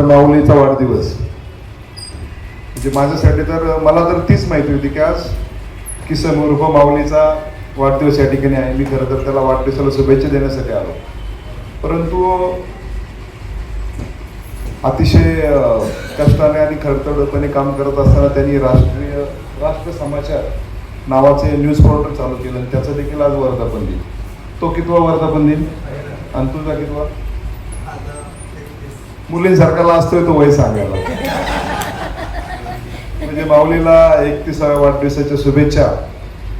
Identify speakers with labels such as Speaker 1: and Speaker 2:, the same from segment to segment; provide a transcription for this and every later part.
Speaker 1: माऊलीचा वाढदिवस म्हणजे माझ्यासाठी तर मला तर तीच माहिती होती की आज किसन उर्फ माऊलीचा वाढदिवस या ठिकाणी आहे. मी खरं तर त्याला वाढदिवसाला शुभेच्छा देण्यासाठी आलो, परंतु अतिशय कष्टाने आणि खडतडपणे काम करत असताना त्यांनी राष्ट्र समाचार नावाचे न्यूज पोर्टल चालू केलं आणि त्याचं देखील आज वर्धापन दिन. तो कितवा वर्धापन दिन आणि तुझा कितवा? मुलींसारखाला असतोय तो वय सांगायला. म्हणजे माऊलीला 31व्या वाढदिवसाच्या शुभेच्छा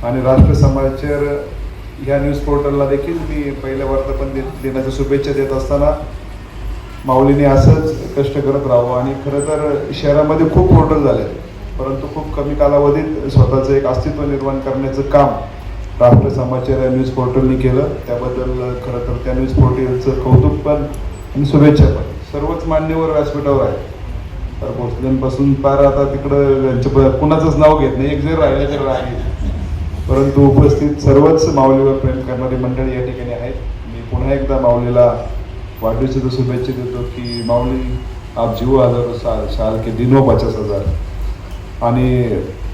Speaker 1: आणि राष्ट्र समाचार ह्या न्यूज पोर्टलला देखील मी पहिल्या वर्धापन दिनाच्या शुभेच्छा देत असताना माऊलीने असंच कष्ट करत राहावं. आणि खरं तर शहरामध्ये खूप पोर्टल झाले, परंतु खूप कमी कालावधीत स्वतःचं एक अस्तित्व निर्माण करण्याचं काम राष्ट्र समाचार या न्यूज पोर्टलने केलं. त्याबद्दल खरं तर त्या न्यूज पोर्टलचं कौतुक पण आणि शुभेच्छा पण. सर्वच मान्यवर व्यासपीठावर आहेत, तर भोसलेंपासून पार आता तिकडं यांच्या कुणाचंच नाव घेत नाही, एक जर राहिलं तर राहील, परंतु उपस्थित सर्वच माऊलीवर प्रेम करणारी मंडळी या ठिकाणी आहेत. मी पुन्हा एकदा माऊलीला वाढदिवसाच्या शुभेच्छा देतो की माऊली आप जीव हजारो साल के दिनो 50,000. आणि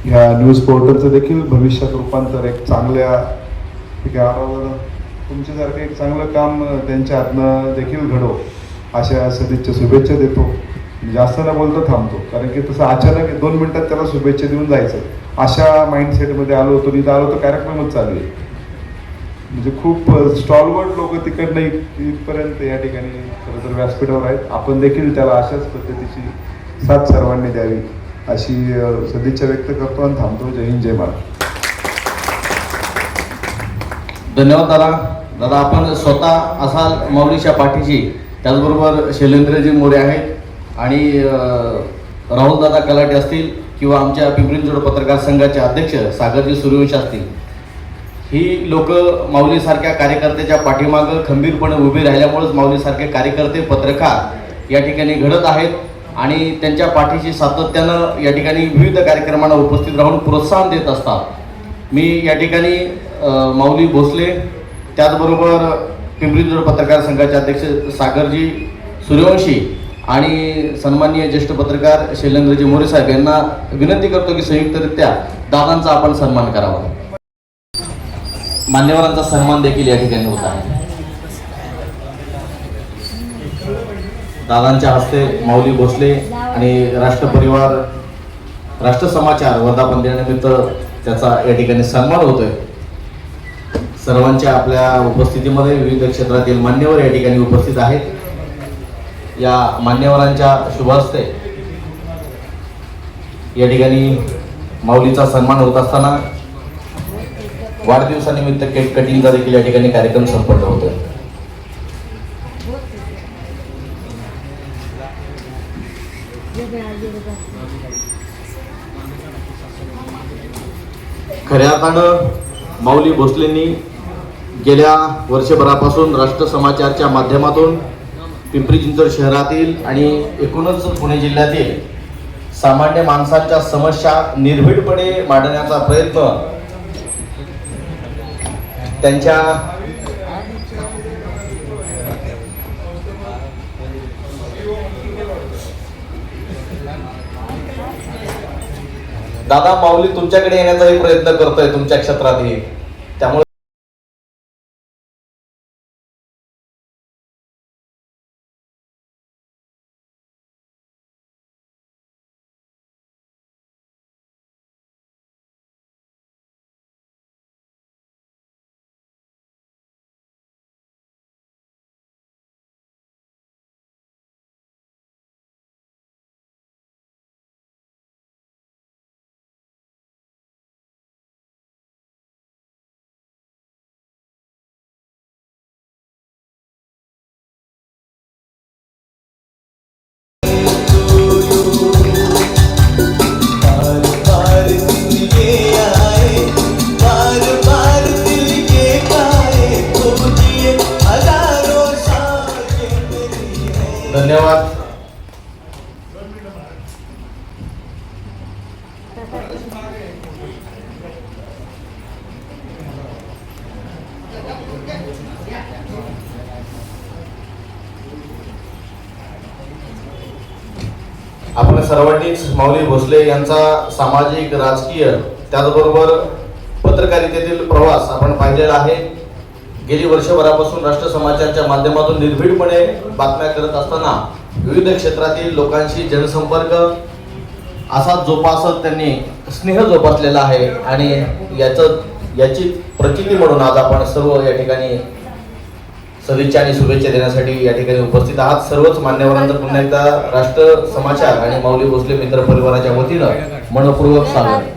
Speaker 1: ह्या न्यूज पोर्टलचं देखील भविष्यात रूपांतर एक चांगल्या तुमच्यासारखं एक चांगलं काम त्यांच्या हातनं देखील घडो अशा सदिच्छा शुभेच्छा देतो. जास्त न बोलता थांबतो, कारण की तसं अचानक 2 मिनिटात त्याला शुभेच्छा देऊन जायचं अशा माइंडसेटमध्ये आलो होतो. इथं आलो तर कार्यक्रमच चालू आहे, म्हणजे खूप स्टॉलवर्ड लोक तिकडनं इथपर्यंत या ठिकाणी खरं तर व्यासपीठावर आहेत. आपण देखील त्याला अशाच पद्धतीची साथ सर्वांनी द्यावी अशी सदिच्छा व्यक्त करतो आणि थांबतो. जय हिंद, जय महाराज.
Speaker 2: धन्यवाद दादा. आपण स्वतः असाल माऊलीच्या पाठीशी, त्याचबरोबर शैलेंद्रजी मोरे आहेत आणि राहुल दादा कलाटे असतील किंवा आमच्या पिंपरी चिंचवड पत्रकार संघाचे अध्यक्ष सागरजी सूर्यवंशी असतील. ही लोक माऊलीसारख्या कार्यकर्त्याच्या पाठीमागं खंबीरपणे उभे राहिल्यामुळेच माऊलीसारखे कार्यकर्ते पत्रकार या ठिकाणी घडत आहेत आणि त्यांच्या पाठीशी सातत्यानं या ठिकाणी विविध कार्यक्रमांना उपस्थित राहून प्रोत्साहन देत असतात. मी या ठिकाणी माऊली भोसले, त्याचबरोबर पिंपरी चिंचवड पत्रकार संघाचे अध्यक्ष सागरजी सूर्यवंशी आणि सन्माननीय ज्येष्ठ पत्रकार शैलेंद्रजी मोरे साहेब यांना विनंती करतो की संयुक्तरित्या दादांचा आपण सन्मान करावा. मान्यवरांचा सन्मान देखील या ठिकाणी होत आहे. दादांच्या हस्ते माऊली भोसले आणि राष्ट्रपरिवार राष्ट्र समाचार वर्धापन दिनानिमित्त त्याचा या ठिकाणी सन्मान होतोय. सर्वांच्या आपल्या उपस्थितीमध्ये विविध क्षेत्रातील मान्यवर या ठिकाणी उपस्थित आहेत. या मान्यवरांच्या शुभ हस्ते या ठिकाणी माऊलीचा सन्मान होत असताना वाढदिवसानिमित्त केक कटिंगचा देखील या ठिकाणी कार्यक्रम संपन्न होतोय. खऱ्या अर्थानं माऊली भोसलेंनी गेल्या वर्षभरापासून राष्ट्र समाचारच्या माध्यमातून पिंपरी चिंचवड शहरातील आणि एकूणच पुणे जिल्ह्यातील सामान्य माणसांच्या समस्या निर्भीडपणे मांडण्याचा प्रयत्न त्यांच्या दादा माऊली तुमच्याकडे येण्याचाही प्रयत्न करतोय तुमच्या क्षेत्रातही, त्यामुळे धन्यवाद. आपण सर्वांनीच माऊली भोसले यांचा सामाजिक, राजकीय त्याचबरोबर पत्रकारितेतील प्रवास आपण पाहिलेला आहे. गेली वर्षभरापासून राष्ट्र समाचारच्या माध्यमातून निर्भीडपणे बातम्या करत असताना विविध क्षेत्रातील लोकांशी जनसंपर्क असा जोपासत त्यांनी स्नेह जोपासलेला आहे आणि याची प्रचिती म्हणून आज आपण सर्व या ठिकाणी सदिच्छा आणि शुभेच्छा देण्यासाठी या ठिकाणी उपस्थित आहात. सर्वच मान्यवरांचं पुन्हा एकदा राष्ट्र समाचार आणि माऊली भोसले मित्र परिवाराच्या वतीनं मनपूर्वक स्वागत.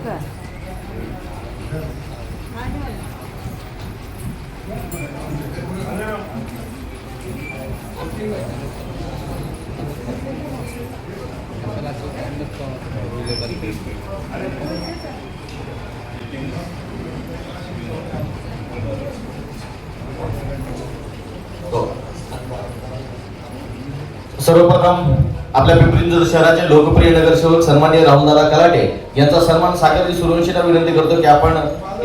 Speaker 2: सर्वप्रथम आपल्या पिंपरी चिंचवड शहराचे लोकप्रिय नगरसेवक सन्माननीय राहुलदादा कलाटे यांचा सन्मान सागरी सूर्यवंशींना विनंती करतो की आपण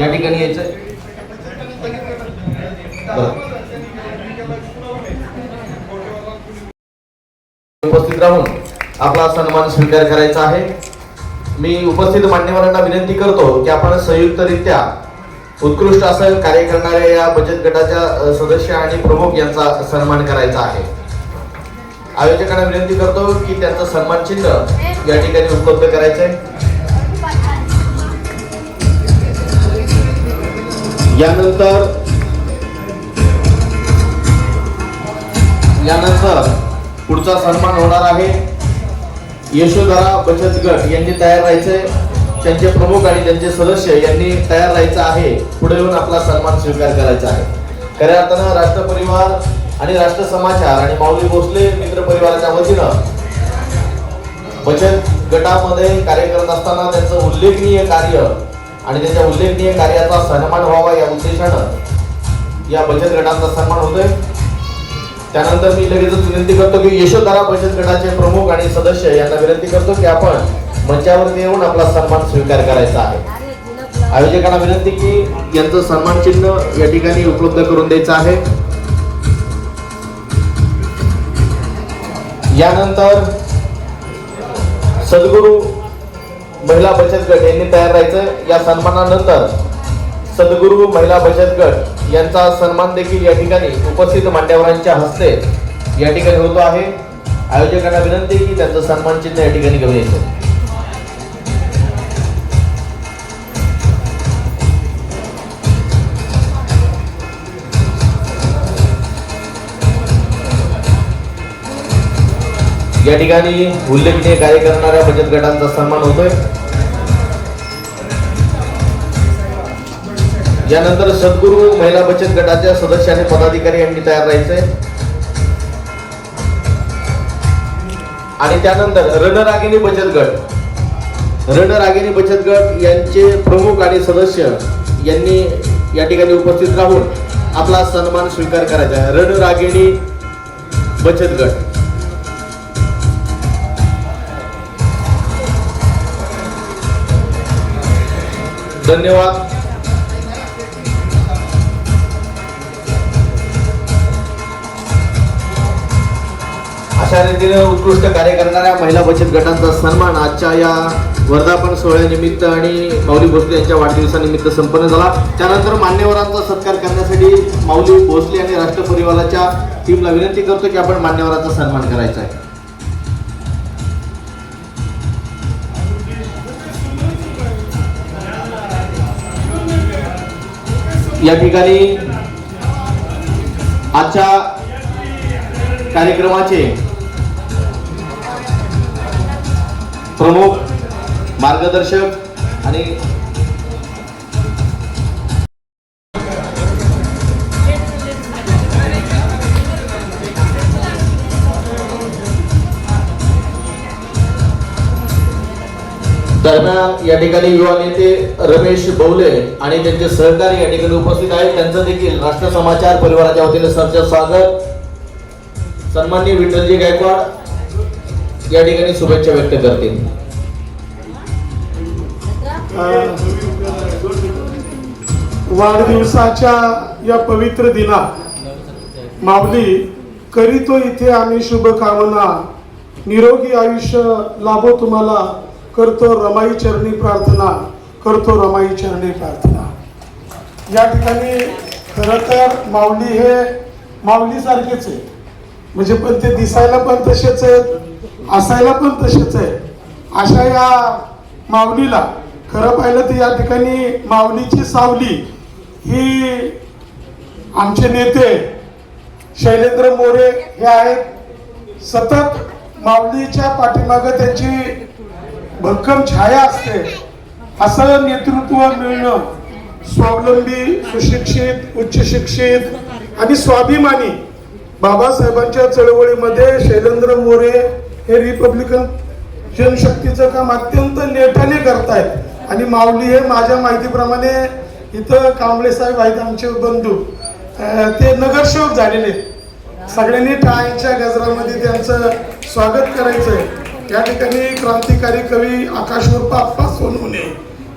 Speaker 2: या ठिकाणी यायचं. उपस्थित राहून आपला सन्मान स्वीकार करायचा आहे. मी उपस्थित मान्यवरांना विनंती करतो की आपण संयुक्तरित्या उत्कृष्ट असं कार्य करणाऱ्या या बचत गटाच्या सदस्य आणि प्रमुख यांचा सन्मान करायचा आहे. आयोजकांना विनंती करतो की त्यांचं सन्मान चिन्ह या ठिकाणी उपलब्ध करायचंय. यानंतर पुढचा सन्मान होणार आहे. यशोधरा बचत गट यांनी तयार राहायचंय. त्यांचे प्रमुख आणि त्यांचे सदस्य यांनी तयार राहायचं आहे. पुढे येऊन आपला सन्मान स्वीकार करायचा आहे. खऱ्या अर्थानं राष्ट्र परिवार आणि राष्ट्र समाचार आणि माऊली भोसले मित्र परिवाराच्या वतीनं बचत गटामध्ये कार्य करत असताना त्यांचं उल्लेखनीय कार्य आणि त्यांच्या उल्लेखनीय कार्याचा सन्मान व्हावा या उद्देशानं या बचत गटाचा सन्मान होतोय. त्यानंतर मी लगेचच विनंती करतो की यशोधरा बचत गटाचे प्रमुख आणि सदस्य यांना विनंती करतो की आपण मंचावरती येऊन आपला सन्मान स्वीकार करायचा आहे. आयोजकांना विनंती की यांचं सन्मान चिन्ह या ठिकाणी उपलब्ध करून द्यायचं आहे. यानंतर सद्गुरू महिला बचत गट यांनी तयार राहायचं. या सन्मानानंतर सद्गुरू महिला बचत गट यांचा सन्मान देखील या ठिकाणी उपस्थित मान्यवरांच्या हस्ते या ठिकाणी होतो आहे. आयोजकांना विनंती की त्यांचं सन्मान चिन्ह या ठिकाणी घेऊन यायचं. या ठिकाणी उल्लेखनीय कार्य करणाऱ्या बचत गटांचा सन्मान होतोय. यानंतर सद्गुरू महिला बचत गटाच्या सदस्य आणि पदाधिकारी यांनी तयार राहायचंय. आणि त्यानंतर रणरागिणी बचत गट यांचे प्रमुख आणि सदस्य यांनी या ठिकाणी उपस्थित राहून आपला सन्मान स्वीकार करायचा आहे. रणरागिणी बचत गट. धन्यवाद. अशा रीतीने उत्कृष्ट कार्य करणाऱ्या महिला बचत गटांचा सन्मान आजच्या या वर्धापन सोहळ्यानिमित्त आणि माऊली भोसले यांच्या वाढदिवसानिमित्त संपन्न झाला. त्यानंतर मान्यवरांचा सत्कार करण्यासाठी माऊली भोसले आणि राष्ट्र परिवाराच्या टीमला विनंती करतो की आपण मान्यवरांचा सन्मान करायचा आहे. या ठिकाणी आजच्या कार्यक्रमाचे प्रमुख मार्गदर्शक आणि दरम्यान या ठिकाणी युवा नेते रमेश बौले आणि त्यांचे सहकारी या ठिकाणी उपस्थित आहेत. त्यांचं देखील राष्ट्र समाचार परिवाराच्या वतीने सरचे स्वागत. सन्माननीय विठ्ठलजी गायकवाड या ठिकाणी शुभेच्छा व्यक्त करतील.
Speaker 3: वाढदिवसाच्या या पवित्र दिनात माऊली करीतो इथे आम्ही शुभकामना निरोगी आयुष्य लाभो तुम्हाला. करतो रमाई चरणी प्रार्थना, करतो रमाई चरणी प्रार्थना. या ठिकाणी खरं तर माऊली हे माऊलीसारखेच आहे, म्हणजे पण ते दिसायला पण तसेच आहेत, असायला पण तसेच आहे. अशा या माऊलीला खरं पाहिलं तर या ठिकाणी माऊलीची सावली ही आमचे नेते शैलेंद्र मोरे हे आहेत. सतत माऊलीच्या पाठीमागं त्यांची भक्कम छाया असते. असं नेतृत्व मिळणं स्वावलंबी, सुशिक्षित, उच्च शिक्षित आणि स्वाभिमानी बाबासाहेबांच्या चळवळीमध्ये शैलेंद्र मोरे हे रिपब्लिकन जनशक्तीचं काम अत्यंत नेटाने करतायत. आणि माऊली हे माझ्या माहितीप्रमाणे इथं कांबळे साहेब आहेत आमचे बंधू, ते नगरसेवक झालेले. सगळ्यांनी टाळ्यांच्या गजरामध्ये त्यांचं स्वागत करायचं आहे. या ठिकाणी क्रांतिकारी कवी आकाशवर आप्पा सोनवणे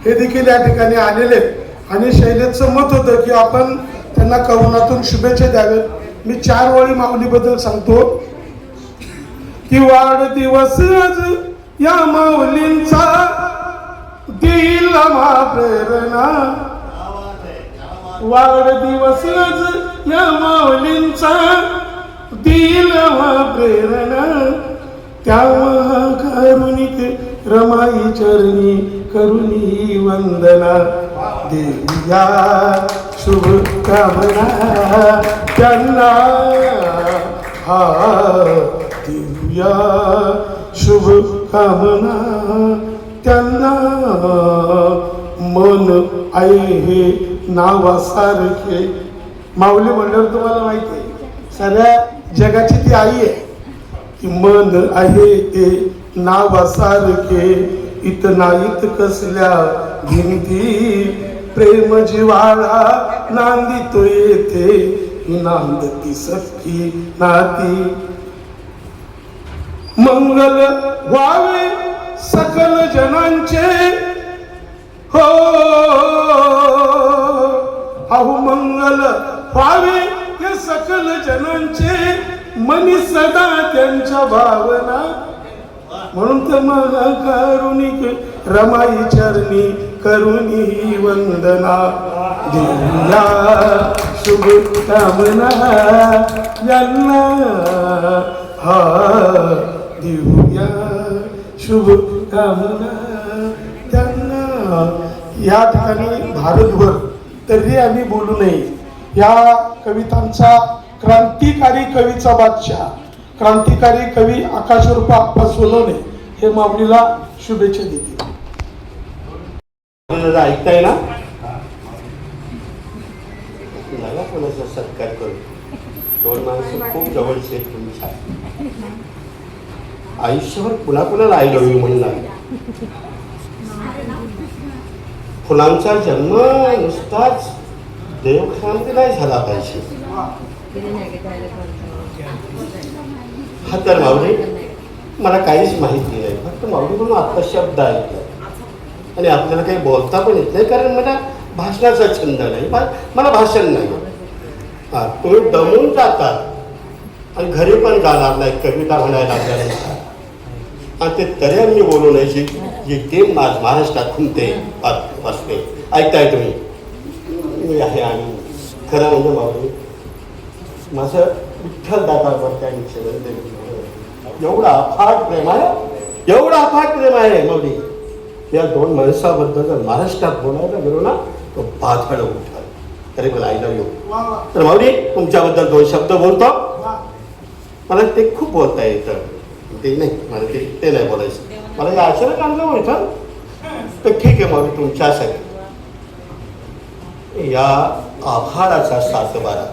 Speaker 3: हे देखील या ठिकाणी आलेले आहेत. आणि शैलेचं मत होतं की आपण त्यांना कवनातून शुभेच्छा द्याव्यात. मी 4 ओळी माऊलीबद्दल सांगतो की वाढदिवस आज या माऊलींचा देईल प्रेरणा. वाढदिवस आज या माऊलींचा देईल प्रेरणा. त्या महाकारुणिक रमाई चरणी करुणी वंदना. देऊया शुभकामना त्यांना, हा देऊया शुभकामना त्यांना. मन आहे हे नावासारखे. माऊली म्हणल्यावर तुम्हाला माहिती आहे सगळ्या जगाची ती आई आहे. की मन आहे ते नावासारखे, इतनाईत कसल्या भिंती. प्रेम जिव्हाळा नांदितो येथे, ही नांदती सखी नाती. मंगल व्हावे सकल जनांचे, हो अहो मंगल व्हावे हे सकल जनांचे. मनी सदा त्यांच्या भावना. म्हणून तर महाकारुणिक रमाई चरणी करुणी वंदना. देऊया शुभकामना यांना, हा देऊया शुभकामना त्यांना. या ठिकाणी भारतभर तरी आम्ही बोलू नये. या कवितांचा क्रांतिकारी कवीचा बादशाह, क्रांतिकारी कवी आकाशवर आप्पा सोनवणे हे माऊलीला शुभेच्छा देतील.
Speaker 4: ऐकताय ना? मला कोणाचा सत्कार करू. 2 माणसं खूप जवळचे तुमच्या. आयुष्यावर पुन्हा कुणाला आई लव्ह यू म्हणणार. फुलांचा जन्म नुसताच देवखान्यात नाही झाला पाहिजे. हा तर माऊली मला काहीच माहिती नाही. फक्त माऊली म्हणून आत्ता शब्द ऐकला आणि आपल्याला काही बोलता पण येत नाही, कारण मला भाषणाचा छंद नाही, मला भाषण नाही. हा तुम्ही दमून जातात आणि घरी पण जाणार नाही कविता म्हणायला आपल्याला. आणि ते तरी आम्ही बोलू नाही जी टीम महाराष्ट्रात खुंते वाचते. ऐकताय तुम्ही? मी आहे. आणि खरं म्हणजे माऊली माझं विठ्ठल दातावर त्या एवढा अफाट प्रेम आहे, एवढा अफाट प्रेम आहे माऊली. या 2 माणसाबद्दल जर महाराष्ट्रात बोलायला गेलो ना तो बाथड उठल. तरी मला आई लव्ह यू. तर माऊली तुमच्याबद्दल 2 शब्द बोलतो. मला ते खूप बोलता येतं, ते नाही मला ते नाही बोलायचं. मला या अचानक आणलं होतं तर ठीक आहे माऊली तुमच्यासाठी. या आभाळाचा 7/12,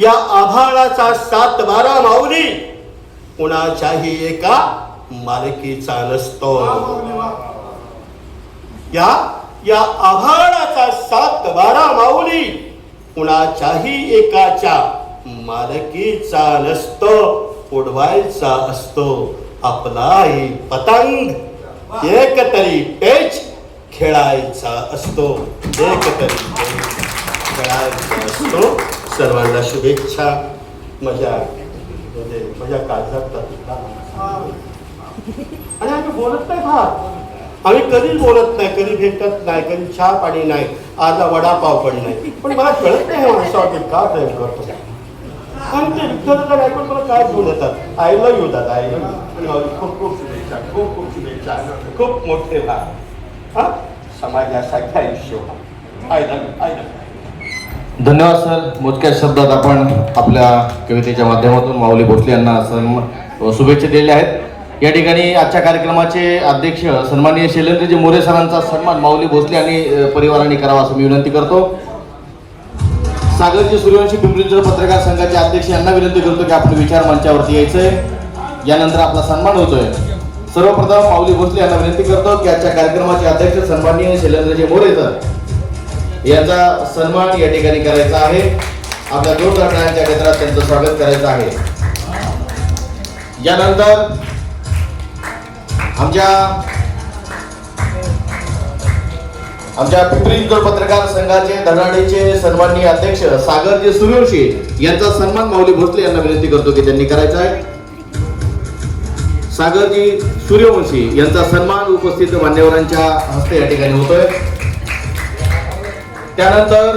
Speaker 4: या आभाळाचा 7/12 माऊली कुणाच्याही एका मालकीचा नसतो. या आभाळाचा 7/12 माऊली कुणाच्याही एकाच्या मालकीचा नसतो. उडवायचा असतो आपलाही पतंग, एक तरी पेच खेळायचा असतो, एक तरी पेच खेळायचा असतो. सर्वांना शुभेच्छा. मजा म्हणजे माझ्या काळजात आणि आम्ही बोलत नाही फार, आम्ही कधीच बोलत नाही, कधी भेटत नाही, कधी चहा पाणी नाही, आज वडापाव पण नाही. पण मला कळत नाही माणसावरती का प्रेम करतो. आणि ते विठ्ठलाचं ऐकून मला काय घेऊन येतात. आय लव्ह यू दादा, आय लव्ह यू. आणि खूप खूप शुभेच्छा, खूप खूप शुभेच्छा, खूप मोठे भाग हा समाजासाठी आयुष्य. I love you, I love you.
Speaker 2: धन्यवाद सर. मोजक्या शब्दात आपण आपल्या कवितेच्या माध्यमातून माऊली भोसले यांना शुभेच्छा दिलेल्या आहेत. या ठिकाणी आजच्या कार्यक्रमाचे अध्यक्ष सन्माननीय शैलेंद्रजी मोरे सरांचा सन्मान माऊली भोसले आणि परिवाराने करावा असं मी विनंती करतो. सागरजी सूर्यवंशी पिंपरी चिंचवड पत्रकार संघाचे अध्यक्ष यांना विनंती करतो की आपण विचार मंचावरती यायचंय. यानंतर आपला सन्मान होतोय. सर्वप्रथम माऊली भोसले यांना विनंती करतो की आजच्या कार्यक्रमाचे अध्यक्ष सन्माननीय शैलेंद्रजी मोरे सर यांचा सन्मान या ठिकाणी करायचा आहे. आपल्या जोरदार टाळ्यांच्या गजरात त्यांचं स्वागत करायचं आहे. यानंतर आमच्या पिंपरी चिंचवड पत्रकार संघाचे धडाडीचे सन्माननीय अध्यक्ष सागरजी सूर्यवंशी यांचा सन्मान माऊली भोसले यांना विनंती करतो की त्यांनी करायचा आहे. सागरजी सूर्यवंशी यांचा सन्मान उपस्थित मान्यवरांच्या हस्ते या ठिकाणी होतोय. त्यानंतर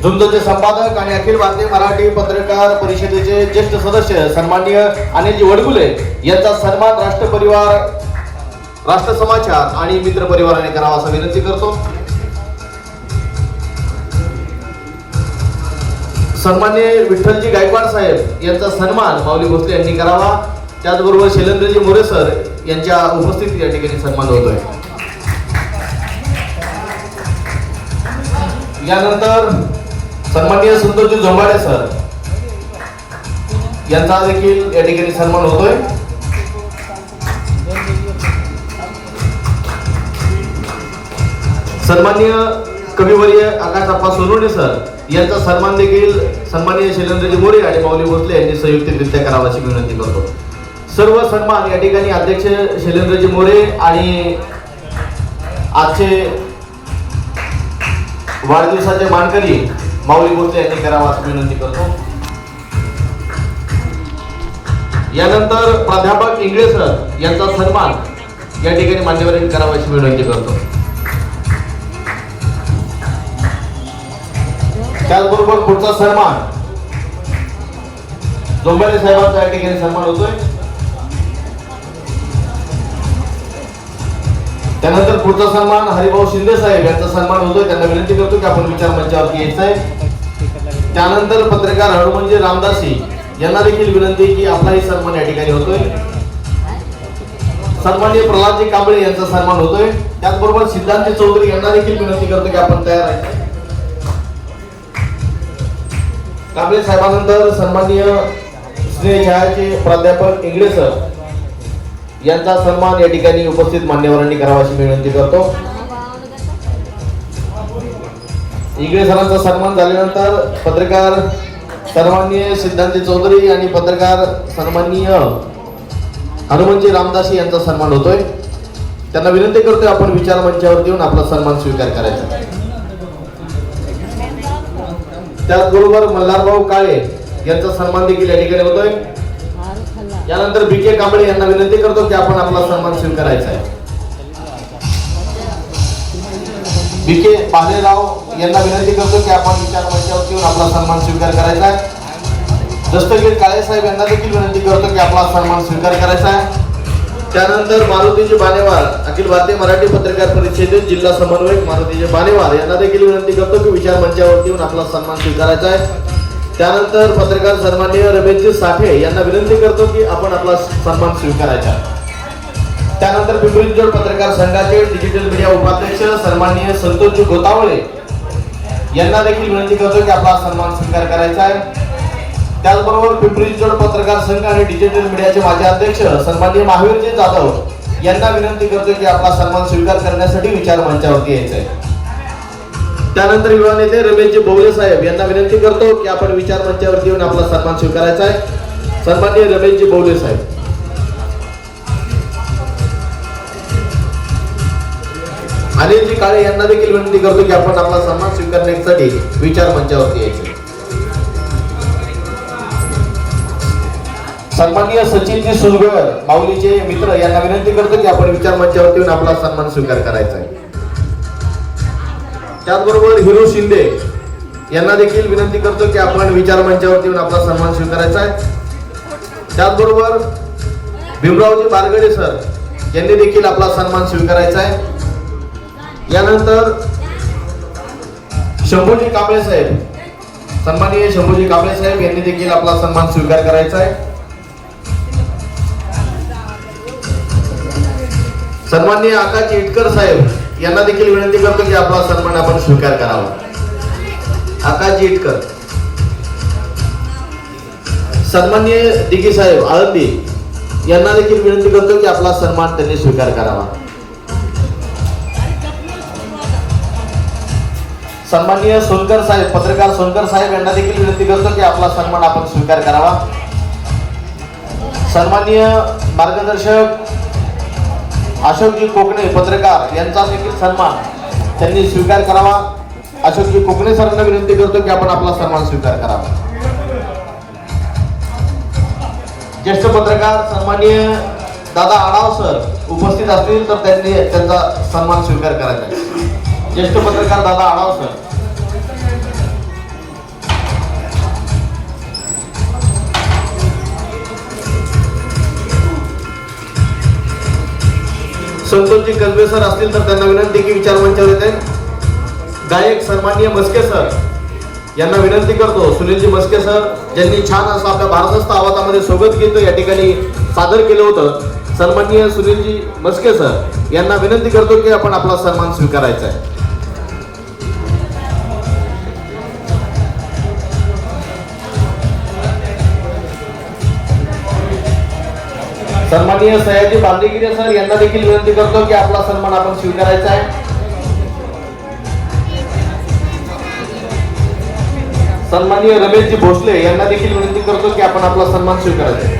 Speaker 2: झुंजचे संपादक आणि अखिल भारतीय मराठी पत्रकार परिषदेचे ज्येष्ठ सदस्य सन्माननीय अनिलजी वडगुले यांचा सन्मान राष्ट्र परिवार, राष्ट्र समाचार आणि मित्र परिवाराने करावा असं विनंती करतो. सन्माननीय विठ्ठलजी गायकवाड साहेब यांचा सन्मान माऊली भोसले यांनी करावा. त्याचबरोबर शैलेंद्रजी मोरे सर यांच्या उपस्थितीत या ठिकाणी सन्मान होतोय. यानंतर सन्माननीय संतोषजी जोंबाडे सर यांचा देखील या ठिकाणी सन्मान होतोय. सन्माननीय कविवर्य आकाशप्पा सोनवणे सर यांचा सन्मान देखील सन्माननीय शैलेंद्रजी मोरे आणि माऊली भोसले यांनी संयुक्तरित्या करावा अशी विनंती करतो. सर्व सन्मान या ठिकाणी अध्यक्ष शैलेंद्रजी मोरे आणि आजचे वाढदिवसाचे मानकरी माऊली भोसले यांनी करावा अशी विनंती करतो. यानंतर प्राध्यापक इंगळे सर यांचा सन्मान या ठिकाणी मान्यवरांनी करावा अशी विनंती करतो. त्याचबरोबर पुढचा सन्मान जोंबाडे साहेबांचा या ठिकाणी सन्मान होतोय. त्यानंतर पुढचा सन्मान हरिभाऊ शिंदे साहेब यांचा सन्मान होतोय. त्यांना विनंती करतो की आपण विचार मंचावरती यायचं आहे. त्यानंतर पत्रकार हनुमंजी रामदासी यांना देखील विनंती की आपलाही सन्मान या ठिकाणी होतोय. सन्माननीय प्रल्हादजी कांबळे यांचा सन्मान होतोय. त्याचबरोबर सिद्धांत चौधरी यांना देखील विनंती करतो की आपण तयार आहे. कांबळे साहेबांनंतर सन्माननीय स्नेह छायाचे प्राध्यापक इंगळे सर यांचा सन्मान या ठिकाणी उपस्थित मान्यवरांनी करावा अशी विनंती करतो. इंगळे सरांचा सन्मान झाल्यानंतर पत्रकार सन्माननीय सिद्धांत चौधरी आणि पत्रकार सन्माननीय हनुमंजी रामदासी यांचा सन्मान होतोय. त्यांना विनंती करतोय आपण विचार मंचावर येऊन आपला सन्मान स्वीकार करायचा. त्याचबरोबर मल्हारभाऊ काळे यांचा सन्मान देखील या ठिकाणी होतोय. यानंतर बी के कांबळे यांना विनंती करतो की आपण आपला सन्मान स्वीकारायचा आहे. बी के बालेराव यांना विनंती करतो की आपण विचार मंचावर येऊन आपला सन्मान स्वीकार करायचा आहे. दस्तगीर काळे साहेब यांना देखील विनंती करतो की आपला सन्मान स्वीकार करायचा आहे. त्यानंतर मारुतीजी बानेवार अखिल भारतीय मराठी पत्रकार परिषदेचे जिल्हा समन्वयक मारुतीजी बानेवार यांना देखील विनंती करतो की विचार मंचावरती येऊन आपला सन्मान स्वीकारायचा आहे. त्यानंतर पत्रकार सन्माननीय रमेशजी साठे यांना विनंती करतो की आपण आपला सन्मान स्वीकारायचा आहे. त्यानंतर पिंपरी चिंचवड पत्रकार संघाचे डिजिटल मीडिया उपाध्यक्ष सन्माननीय संतोषजी गोतावळे यांना देखील विनंती करतो की आपला सन्मान स्वीकार करायचा आहे. त्याचबरोबर पिंपरी चिंचवड पत्रकार संघ आणि डिजिटल मीडियाचे माजी अध्यक्ष सन्माननीय महावीरजी जाधव यांना विनंती करतो की आपला सन्मान स्वीकार करण्यासाठी विचार मंचावरती यायचं आहे. त्यानंतर युवा नेते रमेशजी बौले साहेब यांना विनंती करतो की आपण विचार मंचावरती येऊन आपला सन्मान स्वीकारायचा आहे. सन्माननीय रमेशजी बौले साहेब. अनिलजी काळे यांना देखील विनंती करतो की आपण आपला सन्मान स्वीकारण्यासाठी विचार मंचावरती यायचे. सन्माननीय सचिनजी सुजगर माऊलीचे मित्र यांना विनंती करतो की आपण विचार मंचावरती येऊन आपला सन्मान स्वीकार करायचा आहे. त्याचबरोबर हिरो शिंदे यांना देखील विनंती करतो की आपण विचार मंचावरती येऊन आपला सन्मान स्वीकारायचा आहे. त्याचबरोबर भीमरावजी बारगडे सर यांनी देखील आपला सन्मान स्वीकारायचा आहे. यानंतर शंभूजी कांबळे साहेब, सन्माननीय शंभूजी कांबळे साहेब यांनी देखील आपला सन्मान स्वीकार करायचा आहे. सन्माननीय आकाश इटकर साहेब यांना देखील विनंती करतो की आपला सन्मान आपण स्वीकार करावा. आकाश इटकर. सन्माननीय दिघी साहेब आळंदी यांना देखील विनंती करतो की आपला सन्मान त्यांनी स्वीकार करावा. सन्माननीय सोनकर साहेब, पत्रकार सोनकर साहेब यांना देखील विनंती करतो की आपला सन्मान आपण स्वीकार करावा. सन्माननीय मार्गदर्शक अशोकजी कोकणे पत्रकार यांचा देखील सन्मान त्यांनी स्वीकार करावा. अशोकजी कोकणे सरांना विनंती करतो की आपण आपला सन्मान स्वीकार करावा. ज्येष्ठ पत्रकार सन्माननीय दादा आढाव सर उपस्थित असतील तर त्यांनी त्यांचा सन्मान स्वीकार करायचा आहे. ज्येष्ठ पत्रकार दादा आढाव सर. संतोषजी कसबे सर असतील तर त्यांना विनंती की विचार मंचावर येते. गायक सन्माननीय मस्के सर यांना विनंती करतो. सुनीलजी मस्के सर ज्यांनी छान असं आपल्या भारदस्त आवाजामध्ये सोबत गीत या ठिकाणी सादर केलं होतं. सन्माननीय सुनीलजी मस्के सर यांना विनंती करतो की आपण आपला सन्मान स्वीकारायचा आहे. सन्माननीय सयाजी बांदेगिरे सर यांना देखील विनंती करतो की आपला सन्मान आपण स्वीकारायचा आहे. सन्माननीय रमेशजी भोसले यांना देखील विनंती करतो की आपण आपला सन्मान स्वीकारायचा आहे.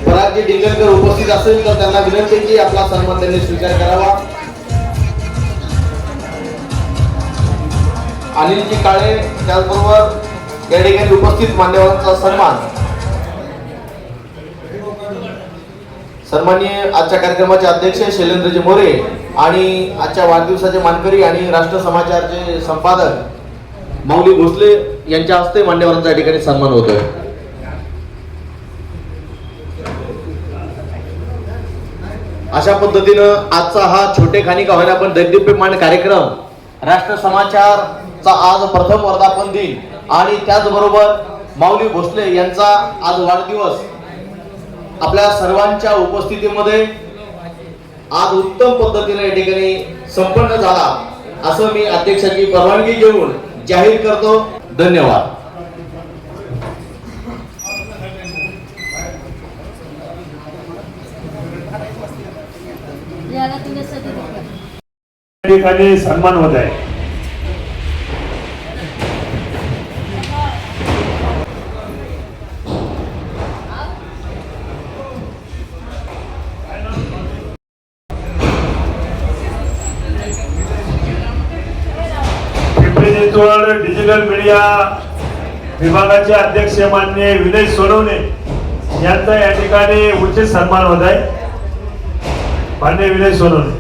Speaker 2: परागजी डिंगलकर उपस्थित असेल तर त्यांना विनंती की आपला सन्मान त्यांनी स्वीकार करावा. अनिलजी काळे त्याचबरोबर या ठिकाणी उपस्थित मान्यवरांचा सन्मान. सन्माननीय आजच्या कार्यक्रमाचे अध्यक्ष शैलेंद्रजी मोरे आणि आजच्या वाढदिवसाचे मानकरी आणि राष्ट्र समाचारचे संपादक माऊली भोसले यांच्या हस्ते मान्यवरांचा या ठिकाणी सन्मान होतोय. अशा पद्धतीनं आजचा हा छोटे खाणी का होईना पण दैदिप्यमान कार्यक्रम राष्ट्र समाचारचा आज प्रथम वर्धापन दिन आणि त्याचबरोबर माऊली भोसले यांचा आज वाढदिवस आपल्या सर्वांच्या उपस्थितीमध्ये आज उत्तम पद्धतीने या ठिकाणी संपन्न झाला असं मी अध्यक्षाची परवानगी घेऊन जाहीर करतो. धन्यवाद.
Speaker 5: ठिकाणी सन्मान होत आहे. डिजिटल मीडिया विभागाचे अध्यक्ष माननीय विनय सोनवणे यांचा या ठिकाणी उचित सन्मान होत आहे. माननीय विनय सोनवणे.